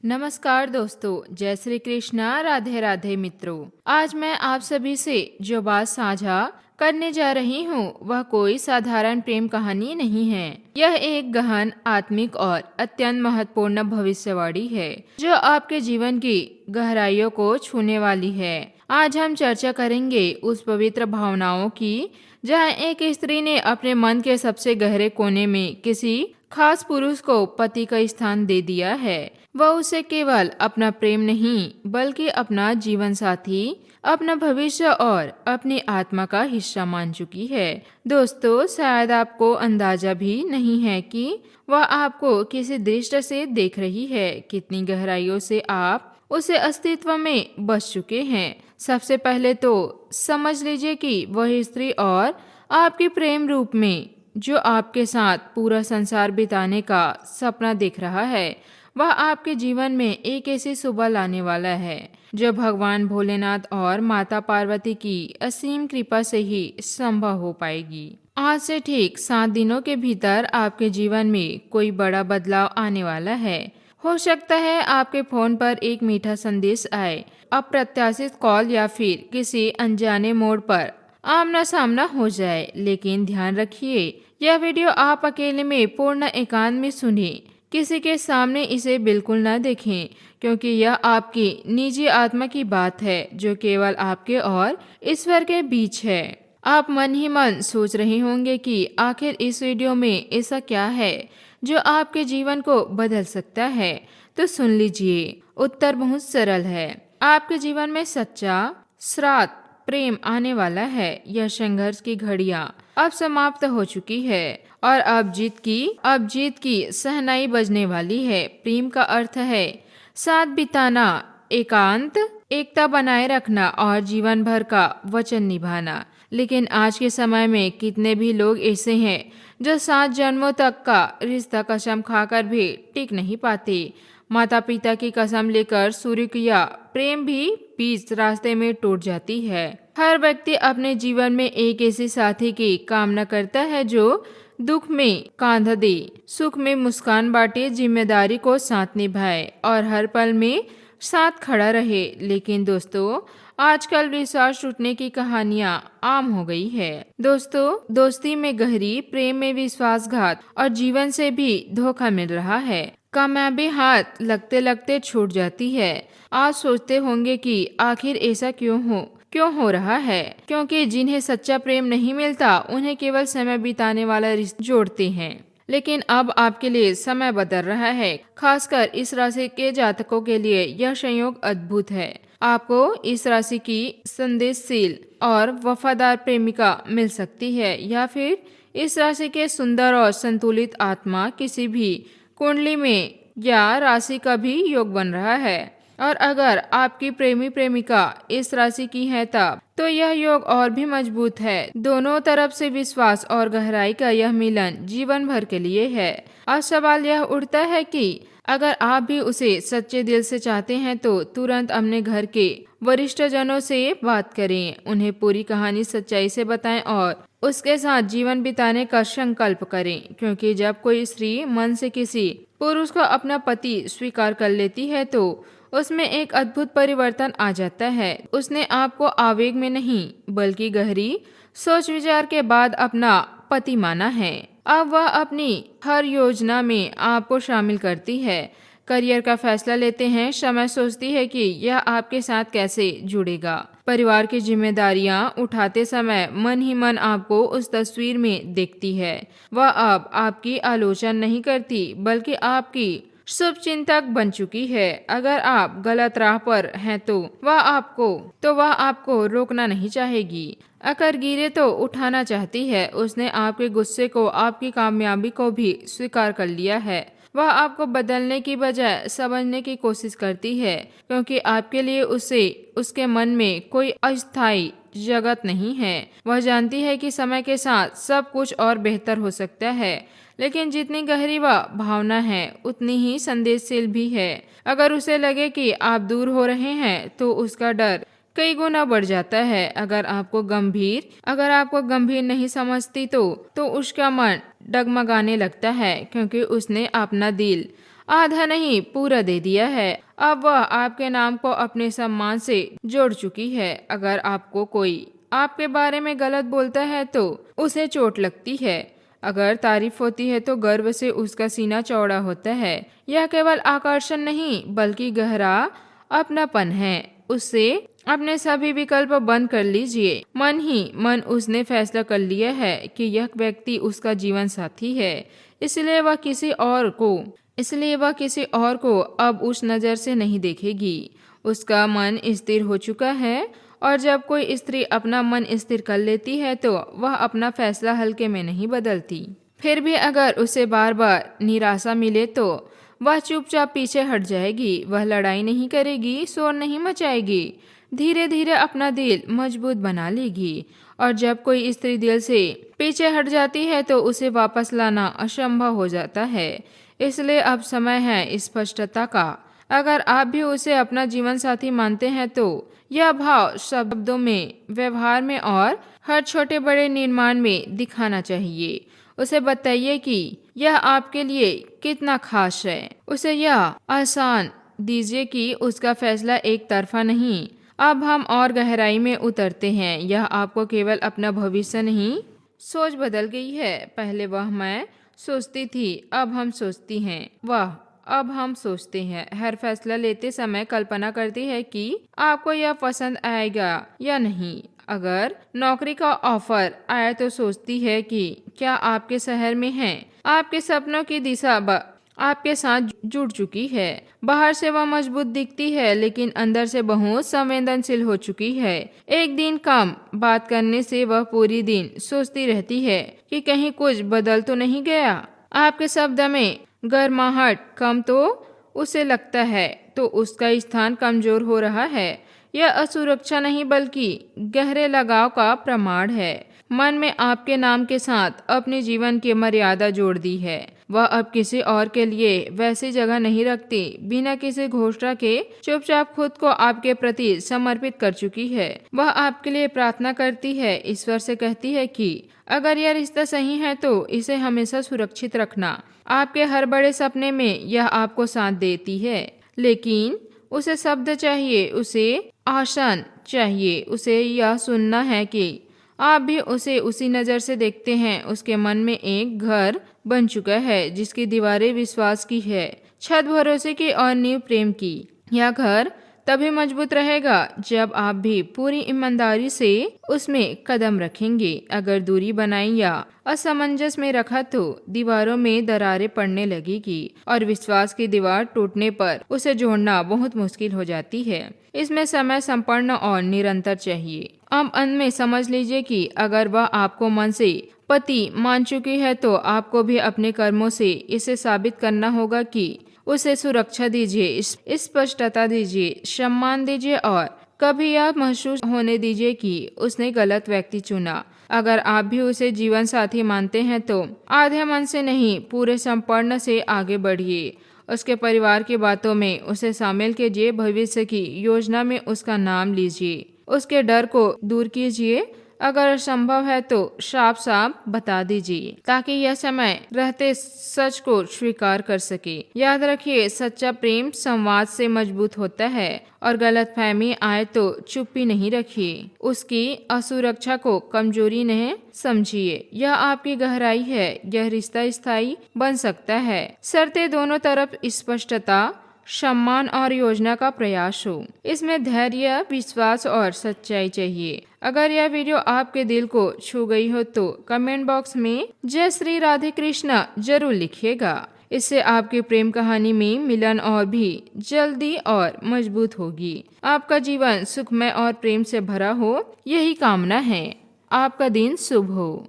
नमस्कार दोस्तों, जय श्री कृष्णा। राधे राधे मित्रों। आज मैं आप सभी से जो बात साझा करने जा रही हूँ वह कोई साधारण प्रेम कहानी नहीं है। यह एक गहन आत्मिक और अत्यंत महत्वपूर्ण भविष्यवाणी है जो आपके जीवन की गहराइयों को छूने वाली है। आज हम चर्चा करेंगे उस पवित्र भावनाओं की जहाँ एक स्त्री ने अपने मन के सबसे गहरे कोने में किसी खास पुरुष को पति का स्थान दे दिया है। वह उसे केवल अपना प्रेम नहीं बल्कि अपना जीवन साथी, अपना भविष्य और अपनी आत्मा का हिस्सा मान चुकी है। दोस्तों, शायद आपको अंदाजा भी नहीं है कि वह आपको किसी दृष्टि से देख रही है, कितनी गहराइयों से आप उसे अस्तित्व में बस चुके हैं। सबसे पहले तो समझ लीजिए कि वह स्त्री और आपके प्रेम रूप में जो आपके साथ पूरा संसार बिताने का सपना देख रहा है, वह आपके जीवन में एक ऐसी सुबह लाने वाला है जो भगवान भोलेनाथ और माता पार्वती की असीम कृपा से ही संभव हो पाएगी। आज से ठीक 7 दिनों के भीतर आपके जीवन में कोई बड़ा बदलाव आने वाला है। हो सकता है आपके फोन पर एक मीठा संदेश आए, अप्रत्याशित कॉल या फिर किसी अनजाने मोड़ पर आमना सामना हो जाए। लेकिन ध्यान रखिए, यह वीडियो आप अकेले में पूर्ण एकांत में सुनिए। किसी के सामने इसे बिल्कुल न देखें, क्योंकि यह आपकी निजी आत्मा की बात है जो केवल आपके और ईश्वर के बीच है। आप मन ही मन सोच रहे होंगे कि आखिर इस वीडियो में ऐसा क्या है जो आपके जीवन को बदल सकता है। तो सुन लीजिए, उत्तर बहुत सरल है। आपके जीवन में सच्चा श्राद्ध प्रेम आने वाला है। यह संघर्ष की घड़ियां अब समाप्त हो चुकी है और अब जीत की सहनाई बजने वाली है। प्रेम का अर्थ है साथ बिताना, एकांत, एकता बनाए रखना और जीवन भर का वचन निभाना। लेकिन आज के समय में कितने भी लोग ऐसे हैं जो 7 जन्मों तक का रिश्ता कसम खाकर भी टिक नहीं पाते। माता पिता की कसम लेकर शुरू किया प्रेम भी बीच रास्ते में टूट जाती है। हर व्यक्ति अपने जीवन में एक ऐसे साथी की कामना करता है जो दुख में कांधा दे, सुख में मुस्कान बांटे, जिम्मेदारी को साथ निभाए और हर पल में साथ खड़ा रहे। लेकिन दोस्तों, आजकल विश्वास टूटने की कहानियां आम हो गई है। दोस्तों, दोस्ती में गहरी, प्रेम में विश्वासघात और जीवन से भी धोखा मिल रहा है। कामयाबी हाथ लगते लगते छूट जाती है। आप सोचते होंगे कि आखिर ऐसा क्यों हो रहा है? क्योंकि जिन्हें सच्चा प्रेम नहीं मिलता उन्हें केवल समय बिताने वाला रिश्ता जोड़ते हैं। लेकिन अब आपके लिए समय बदल रहा है। खासकर इस राशि के जातकों के लिए यह संयोग अद्भुत है। आपको इस राशि की संदेशशील और वफादार प्रेमिका मिल सकती है, या फिर इस राशि के सुंदर और संतुलित आत्मा किसी भी कुंडली में या राशि का भी योग बन रहा है। और अगर आपकी प्रेमी प्रेमिका इस राशि की है तब तो यह योग और भी मजबूत है। दोनों तरफ से विश्वास और गहराई का यह मिलन जीवन भर के लिए है। अब सवाल यह उठता है कि अगर आप भी उसे सच्चे दिल से चाहते हैं तो तुरंत अपने घर के वरिष्ठ जनों से बात करें, उन्हें पूरी कहानी सच्चाई से बताएं और उसके साथ जीवन बिताने का संकल्प करें। क्योंकि जब कोई स्त्री मन से किसी पुरुष को अपना पति स्वीकार कर लेती है तो उसमें एक अद्भुत परिवर्तन आ जाता है। उसने आपको आवेग में नहीं बल्कि गहरी सोच विचार के बाद अपना पति माना है। अब वह अपनी हर योजना में आपको शामिल करती है, करियर का फैसला लेते हैं, समय सोचती है कि यह आपके साथ कैसे जुड़ेगा। परिवार की जिम्मेदारियां उठाते समय मन ही मन आपको उस तस्वीर में देखती है। वह अब आपकी आलोचना नहीं करती बल्कि आपकी शुभ चिंतक बन चुकी है। अगर आप गलत राह पर हैं तो वह आपको रोकना नहीं चाहेगी। अगर गिरे तो उठाना चाहती है। उसने आपके गुस्से को, आपकी कामयाबी को भी स्वीकार कर लिया है। वह आपको बदलने की बजाय समझने की कोशिश करती है, क्योंकि आपके लिए उसके मन में कोई अस्थायी जगत नहीं है। वह जानती है कि समय के साथ सब कुछ और बेहतर हो सकता है, लेकिन जितनी गहरी वह भावना है उतनी ही संदेशशील भी है। अगर उसे लगे कि आप दूर हो रहे हैं तो उसका डर कई गुना बढ़ जाता है। अगर आपको गंभीर नहीं समझती तो उसका मन डगमगाने लगता है, क्योंकि उसने अपना दिल आधा नहीं पूरा दे दिया है। अब वह आपके नाम को अपने सम्मान से जोड़ चुकी है। अगर आपको कोई आपके बारे में गलत बोलता है तो उसे चोट लगती है। अगर तारीफ होती है तो गर्व से उसका सीना चौड़ा होता है। यह केवल आकर्षण नहीं बल्कि गहरा अपनापन है। उससे अपने सभी विकल्प बंद कर लीजिए। मन ही मन उसने फैसला कर लिया है कि यह व्यक्ति उसका जीवन साथी है। इसलिए वह किसी और को अब उस नज़र से नहीं देखेगी। उसका मन स्थिर हो चुका है और जब कोई स्त्री अपना मन स्थिर कर लेती है तो वह अपना फैसला हल्के में नहीं बदलती। फिर भी अगर उसे बार बार निराशा मिले तो वह चुपचाप पीछे हट जाएगी। वह लड़ाई नहीं करेगी, शोर नहीं मचाएगी, धीरे धीरे अपना दिल मजबूत बना लेगी। और जब कोई स्त्री दिल से पीछे हट जाती है तो उसे वापस लाना असंभव हो जाता है। इसलिए अब समय है स्पष्टता का। अगर आप भी उसे अपना जीवन साथी मानते हैं तो यह भाव शब्दों में, व्यवहार में और हर छोटे बड़े निर्माण में दिखाना चाहिए। उसे बताइए कि यह आपके लिए कितना खास है। उसे यह आसान दीजिए कि उसका फैसला एक तरफा नहीं। अब हम और गहराई में उतरते हैं। यह आपको केवल अपना भविष्य नहीं, सोच बदल गई है। पहले वह मैं सोचती थी, अब हम सोचती हैं। वह अब हम सोचते हैं। हर फैसला लेते समय कल्पना करती है कि आपको यह पसंद आएगा या नहीं। अगर नौकरी का ऑफर आया तो सोचती है कि क्या आपके शहर में है। आपके सपनों की दिशा आपके साथ जुड़ चुकी है। बाहर से वह मजबूत दिखती है लेकिन अंदर से बहुत संवेदनशील हो चुकी है। एक दिन कम बात करने से वह पूरी दिन सोचती रहती है कि कहीं कुछ बदल तो नहीं गया। आपके शब्द में गर्माहट कम तो उसे लगता है तो उसका स्थान कमजोर हो रहा है। यह असुरक्षा नहीं बल्कि गहरे लगाव का प्रमाण है। मन में आपके नाम के साथ अपने जीवन की मर्यादा जोड़ दी है। वह अब किसी और के लिए वैसी जगह नहीं रखती। बिना किसी घोषणा के चुपचाप खुद को आपके प्रति समर्पित कर चुकी है। वह आपके लिए प्रार्थना करती है, ईश्वर से कहती है कि अगर यह रिश्ता सही है तो इसे हमेशा सुरक्षित रखना। आपके हर बड़े सपने में यह आपको साथ देती है। लेकिन उसे शब्द चाहिए, उसे आसन चाहिए। उसे यह सुनना है कि आप भी उसे उसी नज़र से देखते हैं। उसके मन में एक घर बन चुका है जिसकी दीवारें विश्वास की है, छत भरोसे की और नींव प्रेम की। यह घर तभी मजबूत रहेगा जब आप भी पूरी ईमानदारी से उसमें कदम रखेंगे। अगर दूरी बनाई या असमंजस में रखा तो दीवारों में दरारें पड़ने लगेगी और विश्वास की दीवार टूटने पर उसे जोड़ना बहुत मुश्किल हो जाती है। इसमें समय संपन्न और निरंतर चाहिए। अब अंत में समझ लीजिए कि अगर वह आपको मन से पति मान चुकी है तो आपको भी अपने कर्मों से इसे साबित करना होगा कि उसे सुरक्षा दीजिए, स्पष्टता दीजिए, सम्मान दीजिए और कभी यह महसूस होने दीजिए कि उसने गलत व्यक्ति चुना। अगर आप भी उसे जीवन साथी मानते हैं तो आधे मन से नहीं, पूरे संपूर्ण से आगे बढ़िए। उसके परिवार की बातों में उसे शामिल कीजिए, भविष्य की योजना में उसका नाम लीजिए, उसके डर को दूर कीजिए। अगर संभव है तो साफ साफ बता दीजिए ताकि यह समय रहते सच को स्वीकार कर सके। याद रखिए, सच्चा प्रेम संवाद से मजबूत होता है और गलतफहमी आए तो चुप्पी नहीं रखिए। उसकी असुरक्षा को कमजोरी नहीं समझिए, यह आपकी गहराई है। यह रिश्ता स्थायी बन सकता है, शर्तें दोनों तरफ स्पष्टता, सम्मान और योजना का प्रयास हो। इसमें धैर्य, विश्वास और सच्चाई चाहिए। अगर यह वीडियो आपके दिल को छू गई हो तो कमेंट बॉक्स में जय श्री राधे कृष्णा जरूर लिखिएगा। इससे आपकी प्रेम कहानी में मिलन और भी जल्दी और मजबूत होगी। आपका जीवन सुखमय और प्रेम से भरा हो, यही कामना है। आपका दिन शुभ हो।